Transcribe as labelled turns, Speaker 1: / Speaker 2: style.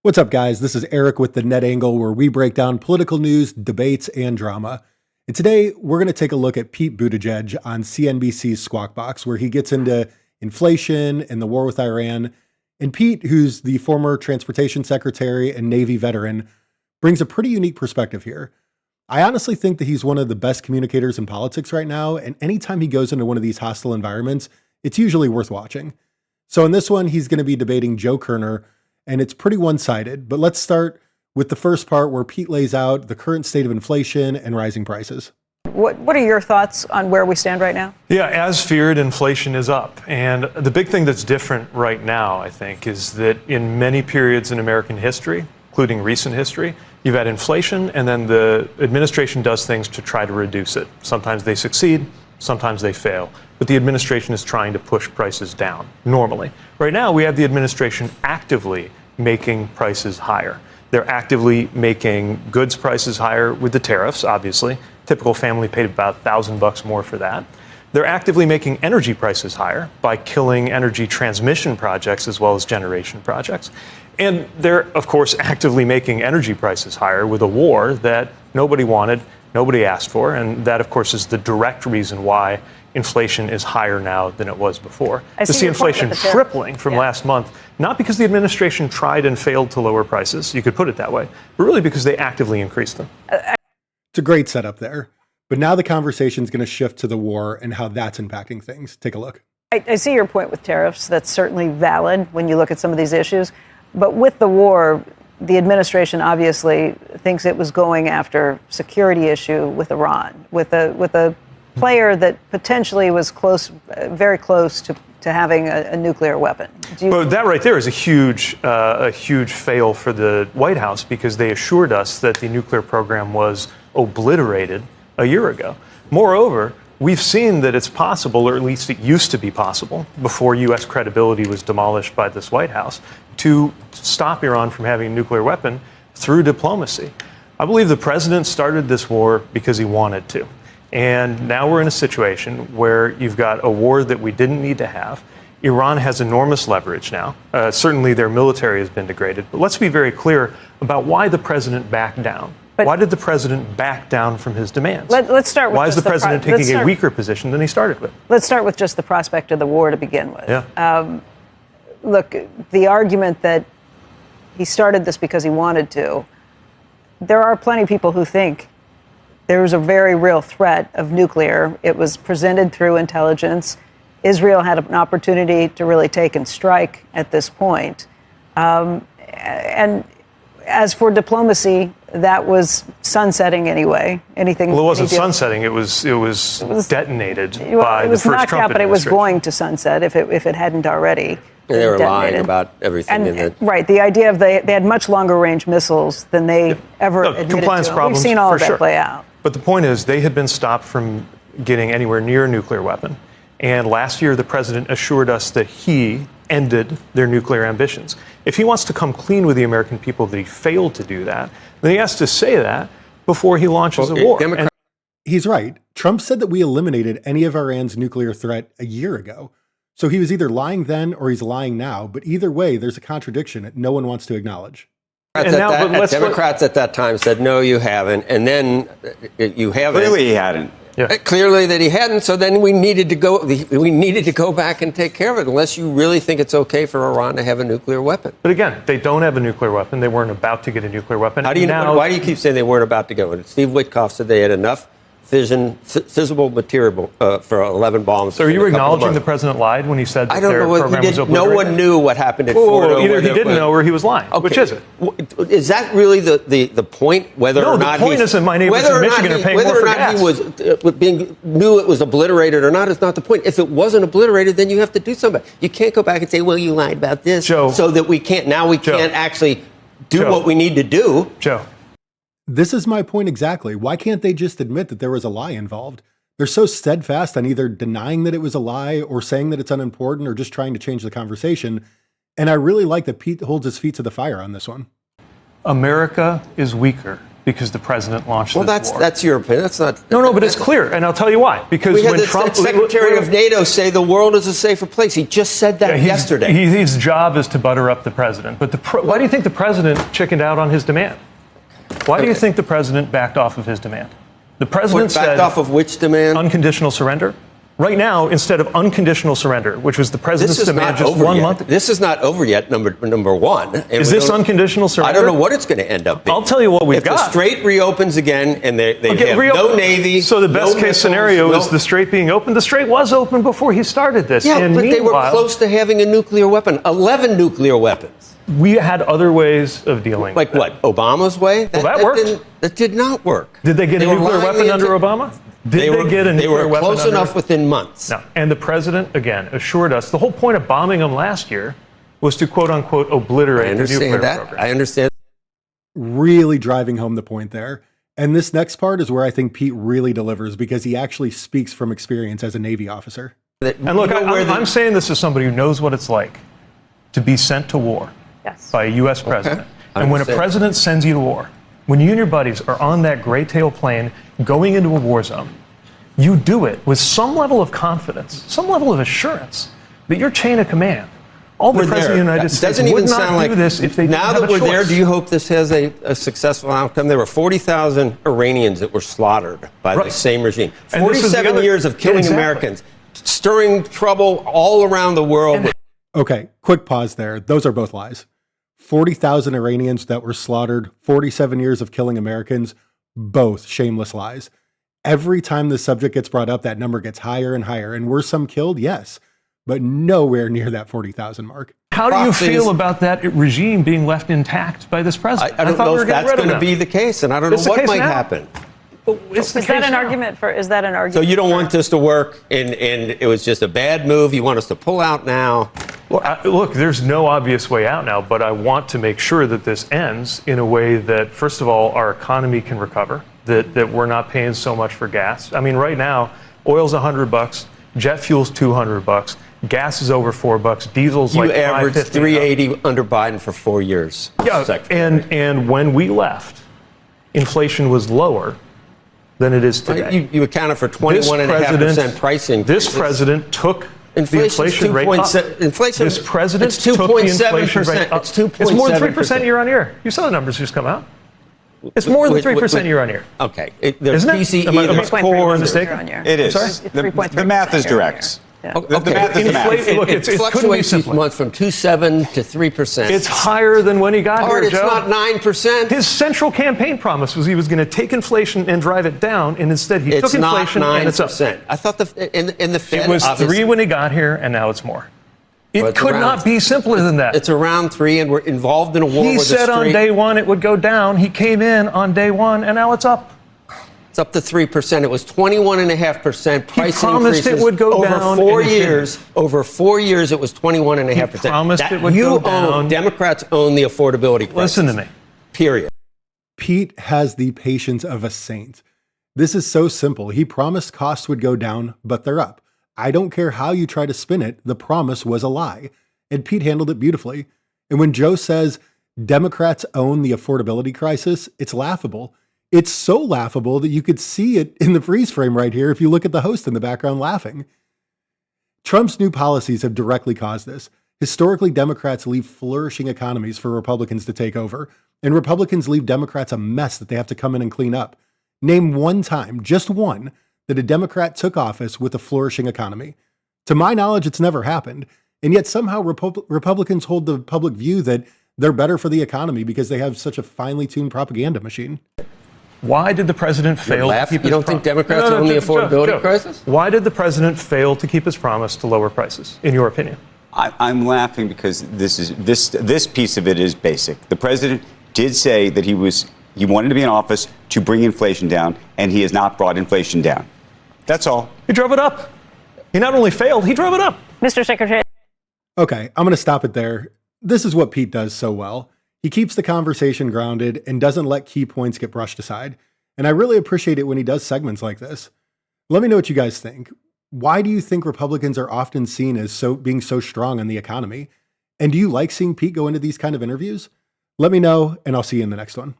Speaker 1: What's up, guys? This is Eric with the Net Angle, where we break down political news, debates, and drama. And today, we're going to take a look at Pete Buttigieg on CNBC's Squawk Box, where he gets into inflation and the war with Iran. And Pete, who's the former transportation secretary and Navy veteran, brings a pretty unique perspective here. I honestly think that he's one of the best communicators in politics right now, and anytime he goes into one of these hostile environments, it's usually worth watching. So in this one, he's going to be debating Joe Kerner, and it's pretty one-sided. But let's start with the first part where Pete lays out the current state of inflation and rising prices.
Speaker 2: What are your thoughts on where we stand right now?
Speaker 3: Yeah, as feared, inflation is up. And the big thing that's different right now, I think, is that in many periods in American history, including recent history, you've had inflation, and then the administration does things to try to reduce it. Sometimes they succeed, sometimes they fail. But the administration is trying to push prices down, normally. Right now, we have the administration actively making prices higher. They're actively making goods prices higher with the tariffs, obviously. Typical family paid about $1,000 more for that. They're actively making energy prices higher by killing energy transmission projects as well as generation projects. And they're, of course, actively making energy prices higher with a war that nobody wanted, nobody asked for. And that, of course, is the direct reason why inflation is higher now than it was before. To see inflation tripling from last month, not because the administration tried and failed to lower prices, you could put it that way, but really because they actively increased them.
Speaker 1: It's a great setup there. But now the conversation is going to shift to the war and how that's impacting things. Take a look.
Speaker 2: I see your point with tariffs. That's certainly valid when you look at some of these issues. But with the war, the administration obviously thinks it was going after security issue with Iran, with a player that potentially was very close to having a nuclear weapon.
Speaker 3: But that right there is a huge fail for the White House, because they assured us that the nuclear program was obliterated a year ago. Moreover, we've seen that it's possible, or at least it used to be possible, before U.S. credibility was demolished by this White House, to stop Iran from having a nuclear weapon through diplomacy. I believe the president started this war because he wanted to. And now we're in a situation where you've got a war that we didn't need to have. Iran has enormous leverage now. Certainly their military has been degraded. But let's be very clear about why the president backed down. Why did the president back down from his demands?
Speaker 2: Let's start with
Speaker 3: why is the president taking a weaker position than he started with?
Speaker 2: Let's start with just the prospect of the war to begin with.
Speaker 3: Yeah.
Speaker 2: Look, the argument that he started this because he wanted to, there are plenty of people who think there was a very real threat of nuclear. It was presented through intelligence. Israel had an opportunity to really take and strike at this point. And as for diplomacy, that was sunsetting anyway. Anything.
Speaker 3: Well, it wasn't sunsetting. It was detonated by the first Trump administration. It was knocked out, but it was
Speaker 2: going to sunset if it hadn't already.
Speaker 4: And they were lying about everything.
Speaker 2: Right. The idea of they had much longer range missiles than they ever admitted
Speaker 3: compliance
Speaker 2: to.
Speaker 3: Problems,
Speaker 2: we've seen all of that
Speaker 3: sure.
Speaker 2: play out.
Speaker 3: But the point is, they had been stopped from getting anywhere near a nuclear weapon. And last year, the president assured us that he ended their nuclear ambitions. If he wants to come clean with the American people that he failed to do that, then he has to say that before he launches a war.
Speaker 1: He's right. Trump said that we eliminated any of Iran's nuclear threat a year ago. So he was either lying then or he's lying now. But either way, there's a contradiction that no one wants to acknowledge.
Speaker 4: Democrats at that time said, no, you haven't. And then you haven't.
Speaker 5: Clearly he hadn't.
Speaker 4: Yeah. Clearly that he hadn't. So then we needed to go back and take care of it, unless you really think it's okay for Iran to have a nuclear weapon.
Speaker 3: But again, they don't have a nucler weapon. They weren't about to get a nuclear weapon.
Speaker 4: Why do you keep saying they weren't about to get one? Steve Witkoff said they had enough fissible material for 11 bombs.
Speaker 3: So are you acknowledging the president lied when he said that their program was obliterated?
Speaker 4: No one knew what happened at Fordo.
Speaker 3: Either he didn't know or he was lying. Okay. Which is it?
Speaker 4: Is that really the point? Whether or not
Speaker 3: the point isn't my neighbors in Michigan are paying more for gas.
Speaker 4: Whether or not he knew it was obliterated or not is not the point. If it wasn't obliterated, then you have to do something. You can't go back and say, well, you lied about this,
Speaker 3: Joe,
Speaker 4: so that we can't actually do what we need to do.
Speaker 3: Joe.
Speaker 1: This is my point exactly. Why can't they just admit that there was a lie involved? They're so steadfast on either denying that it was a lie or saying that it's unimportant or just trying to change the conversation. And I really like that Pete holds his feet to the fire on this one.
Speaker 3: America is weaker because the president launched
Speaker 4: Well,
Speaker 3: this war.
Speaker 4: that's your opinion. That's not.
Speaker 3: No, but it's clear, and I'll tell you why. Because
Speaker 4: We had
Speaker 3: when
Speaker 4: the
Speaker 3: Trump,
Speaker 4: Secretary of NATO say the world is a safer place. He just said that yesterday.
Speaker 3: His job is to butter up the president. But why do you think the president chickened out on his demand? Why do you think the president backed off of his demand? The president said,
Speaker 4: backed off of which demand?
Speaker 3: Unconditional surrender. Right now, instead of unconditional surrender, which was the president's demand just 1 month.
Speaker 4: This is not over yet, number one. And
Speaker 3: is this unconditional surrender?
Speaker 4: I don't know what it's going to end up being.
Speaker 3: I'll tell you what we've got.
Speaker 4: If the Strait reopens again and they have no Navy.
Speaker 3: So the best case scenario is the Strait being open. The Strait was open before he started this.
Speaker 4: Yeah,
Speaker 3: and
Speaker 4: but they were close to having a nuclear weapon. 11 nuclear weapons.
Speaker 3: We had other ways of dealing
Speaker 4: with
Speaker 3: what?
Speaker 4: Obama's way?
Speaker 3: That worked.
Speaker 4: That did not work.
Speaker 3: Did they get a nuclear weapon under Obama? They were
Speaker 4: close enough within months.
Speaker 3: No. And the president, again, assured us the whole point of bombing them last year was to, quote unquote, obliterate the nuclear program.
Speaker 4: I understand.
Speaker 1: Really driving home the point there. And this next part is where I think Pete really delivers because he actually speaks from experience as a Navy officer.
Speaker 3: And look, I'm saying this as somebody who knows what it's like to be sent to war by a U.S. president.
Speaker 4: Okay.
Speaker 3: And when a president sends you to war, when you and your buddies are on that gray tail plane going into a war zone, you do it with some level of confidence, some level of assurance that your chain of command, all the president of the United States would not do this if they didn't have a choice.
Speaker 4: Now that we're there, do you hope this has a successful outcome? There were 40,000 Iranians that were slaughtered by the same regime. 47 years of killing Americans, stirring trouble all around the world.
Speaker 1: Okay, quick pause there. Those are both lies. 40,000 Iranians that were slaughtered, 47 years of killing Americans, both shameless lies. Every time the subject gets brought up, that number gets higher and higher. And were some killed? Yes, but nowhere near that 40,000 mark.
Speaker 3: How do you feel about that regime being left intact by this president?
Speaker 4: I don't know if that's going to be the case, and I don't know what might happen.
Speaker 2: Is that an argument?
Speaker 4: So you don't want this to work, and it was just a bad move. You want us to pull out now?
Speaker 3: Well, look, there's no obvious way out now, but I want to make sure that this ends in a way that, first of all, our economy can recover, that we're not paying so much for gas. I mean, right now, oil's $100, jet fuel's $200, gas is over $4, diesel's like $5.50.
Speaker 4: You averaged $3.80 under Biden for 4 years.
Speaker 3: Yeah, and when we left, inflation was lower than it is today.
Speaker 4: You accounted for 21.5% price increase.
Speaker 3: This president took the inflation rate up. This president
Speaker 4: it's
Speaker 3: took the inflation rate up.
Speaker 4: It's 2.7%.
Speaker 3: It's more than 3% year on year. You saw the numbers just come out. It's more than 3% year on year.
Speaker 4: Okay.
Speaker 3: Isn't it? Am I core mistaken?
Speaker 5: It is. The math is direct.
Speaker 4: Yeah.
Speaker 5: The math is the math.
Speaker 3: Look,
Speaker 4: it fluctuates each month from 2.7 to 3%.
Speaker 3: It's higher than when he got here,
Speaker 4: It's
Speaker 3: Joe.
Speaker 4: not 9%.
Speaker 3: His central campaign promise was he was going to take inflation and drive it down, and instead he took inflation and it's up.
Speaker 4: I thought the Fed
Speaker 3: it was 3 when he got here, and now it's more. It could not be simpler than that.
Speaker 4: It's around 3, and we're involved in a war with the Strait.
Speaker 3: He said on day one it would go down. He came in on day one, and now it's up.
Speaker 4: It's up to 3%. It was 21.5% price
Speaker 3: he promised
Speaker 4: increases
Speaker 3: it would go
Speaker 4: over
Speaker 3: down
Speaker 4: 4 years. Over 4 years, it was 21.5%.
Speaker 3: He promised it would go down.
Speaker 4: Democrats own the affordability crisis.
Speaker 3: Listen to me.
Speaker 4: Period.
Speaker 1: Pete has the patience of a saint. This is so simple. He promised costs would go down, but they're up. I don't care how you try to spin it. The promise was a lie. And Pete handled it beautifully. And when Joe says Democrats own the affordability crisis, it's laughable. It's so laughable that you could see it in the freeze frame right here if you look at the host in the background laughing. Trump's new policies have directly caused this. Historically, Democrats leave flourishing economies for Republicans to take over, and Republicans leave Democrats a mess that they have to come in and clean up. Name one time, just one, that a Democrat took office with a flourishing economy. To my knowledge, it's never happened. And yet somehow Republicans hold the public view that they're better for the economy because they have such a finely tuned propaganda machine.
Speaker 3: Why did the president fail to keep his promise?
Speaker 4: You don't think Democrats own the affordability crisis?
Speaker 3: Why did the president fail to keep his promise to lower prices, in your opinion?
Speaker 5: I'm laughing because this piece of it is basic. The president did say that he wanted to be in office to bring inflation down, and he has not brought inflation down. That's all.
Speaker 3: He drove it up. He not only failed, he drove it up.
Speaker 2: Mr. Secretary.
Speaker 1: Okay, I'm going to stop it there. This is what Pete does so well. He keeps the conversation grounded and doesn't let key points get brushed aside. And I really appreciate it when he does segments like this. Let me know what you guys think. Why do you think Republicans are often seen as being so strong on the economy? And do you like seeing Pete go into these kind of interviews? Let me know, and I'll see you in the next one.